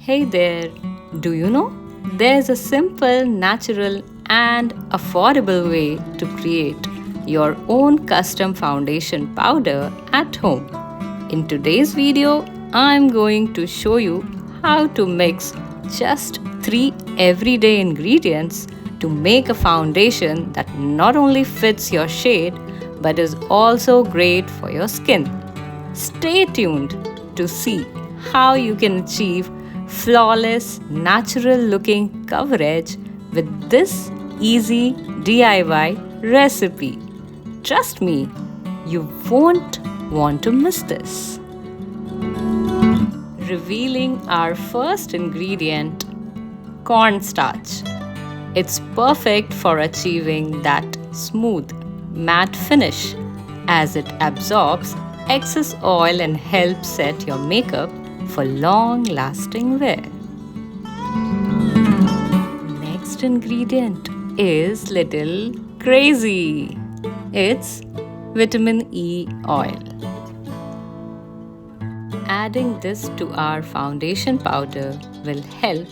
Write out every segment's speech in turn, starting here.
Hey there, do you know? There's a simple, natural, and affordable way to create your own custom foundation powder at home. In today's video, I'm going to show you how to mix just 3 everyday ingredients to make a foundation that not only fits your shade but is also great for your skin. Stay tuned to see how you can achieve flawless, natural looking coverage with this easy DIY recipe. Trust me, you won't want to miss this. Revealing our first ingredient, cornstarch. It's perfect for achieving that smooth, matte finish as it absorbs excess oil and helps set your makeup for long lasting wear. Next ingredient is little crazy. It's vitamin E oil. Adding this to our foundation powder will help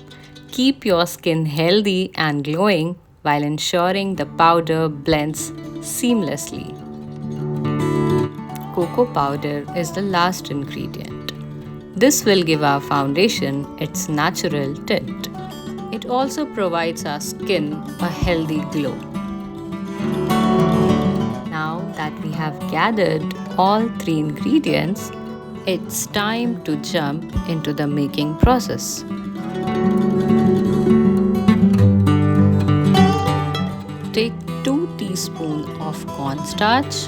keep your skin healthy and glowing while ensuring the powder blends seamlessly. Cocoa powder is the last ingredient. This will give our foundation its natural tint. It also provides our skin a healthy glow. Now that we have gathered all 3 ingredients, it's time to jump into the making process. Take 2 teaspoons of cornstarch.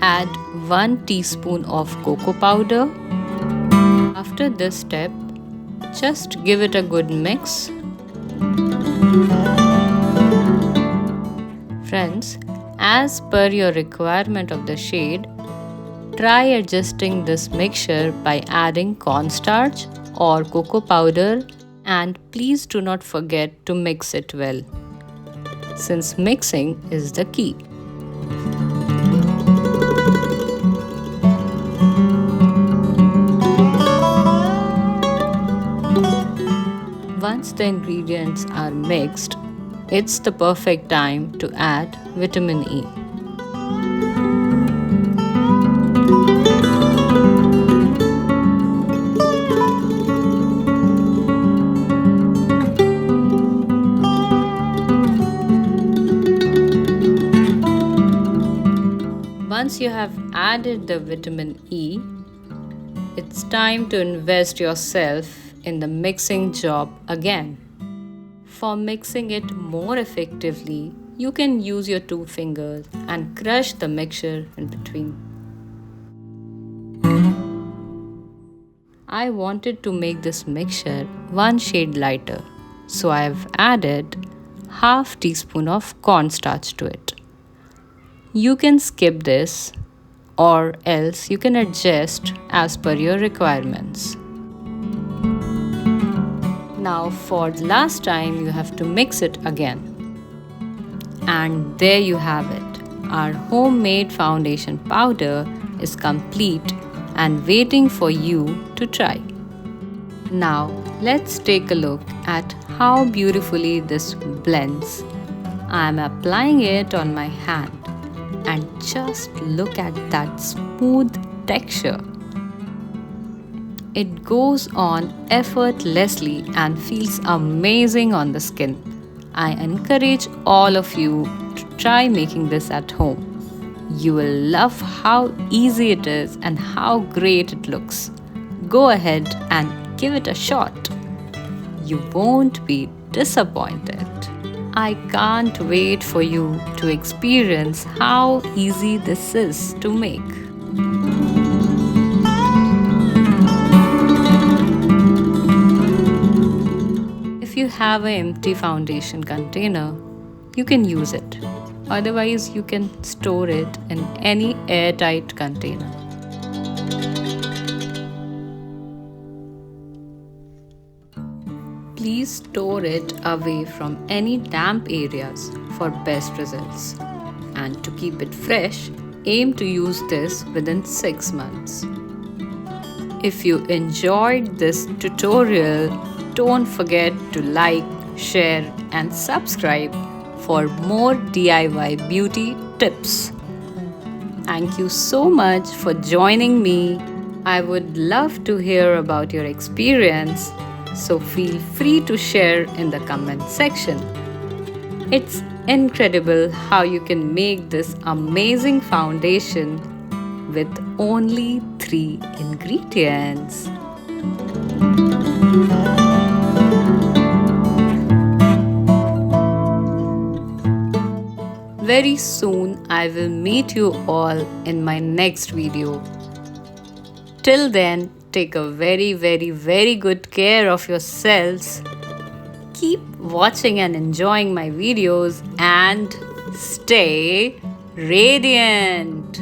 Add 1 teaspoon of cocoa powder. After this step, just give it a good mix. Friends, as per your requirement of the shade, try adjusting this mixture by adding cornstarch or cocoa powder, and please do not forget to mix it well, since mixing is the key. Once the ingredients are mixed, it's the perfect time to add vitamin E. Once you have added the vitamin E, it's time to invest yourself in the mixing job again. For mixing it more effectively, you can use your 2 fingers and crush the mixture in between. I wanted to make this mixture 1 shade lighter, so I have added half teaspoon of cornstarch to it. You can skip this, or else you can adjust as per your requirements. Now for the last time, you have to mix it again. And there you have it. Our homemade foundation powder is complete and waiting for you to try. Now let's take a look at how beautifully this blends. I am applying it on my hand, and just look at that smooth texture. It goes on effortlessly and feels amazing on the skin. I encourage all of you to try making this at home. You will love how easy it is and how great it looks. Go ahead and give it a shot. You won't be disappointed. I can't wait for you to experience how easy this is to make. If you have an empty foundation container, you can use it. Otherwise, you can store it in any airtight container. Please store it away from any damp areas for best results. And to keep it fresh, aim to use this within 6 months. If you enjoyed this tutorial, don't forget to like, share and subscribe for more DIY beauty tips. Thank you so much for joining me. I would love to hear about your experience, so feel free to share in the comment section. It's incredible how you can make this amazing foundation with only 3 ingredients. Very soon I will meet you all in my next video. Till then, take a very good care of yourselves. Keep watching and enjoying my videos and stay radiant.